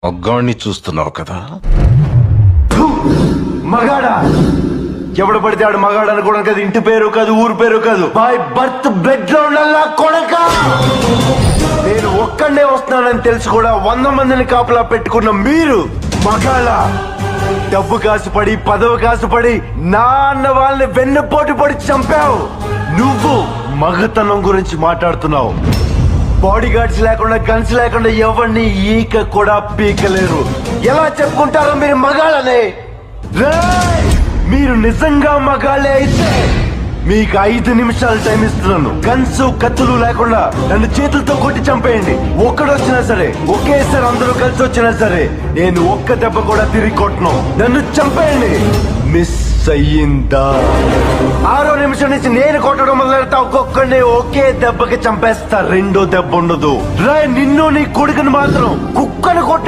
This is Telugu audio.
మగ్గాణ్ణి చూస్తున్నావు కదా. మగాడా ఎవడు పడితే ఆడు మగాడు అనుకోవడం కదా. ఇంటి పేరు కాదు, ఊరు పేరు కాదు, బై బర్త్ బ్లడ్ లో ఉండాలా కొడక. నేను ఒక్కడే వస్తున్నానని తెలుసు కూడా 100 మందిని కాపలా పెట్టుకున్న మీరు మగాళ్ళ. డబ్బు కాసుపడి, పదవి కాసుపడి నా అన్న వాళ్ళని వెన్నుపోటు పడి చంపావు. నువ్వు మగతనం గురించి మాట్లాడుతున్నావు. బాడీ గార్డ్స్ లేకుండా, గన్స్ లేకుండా ఎవరిని ఈక కూడా పీకలేరు. ఎలా చెప్పుకుంటారో మీరు మగాళ్ళనే? మీరు నిజంగా మగాళ్ళే అయితే మీకు 5 నిమిషాలు టైం ఇస్తున్నాను. గన్స్, కత్తులు లేకుండా నన్ను చేతులతో కొట్టి చంపేయండి. ఒక్కడొచ్చినా సరే, ఒకేసారి అందరూ కలిసి వచ్చినా సరే, నేను ఒక్క దెబ్బ కూడా తిరిగి కొట్టను. నన్ను చంపేయండి. మిస్ అయ్యిందా? 6వ నిమిషం నుంచి నేను కొట్టడం మొదలెడతా. ఒక్కొక్కడిని ఒకే దెబ్బకి చంపేస్తా. రెండో దెబ్బ ఉండదు. నిన్ను నీ కొడుకుని మాత్రం కుక్కను కొట్ట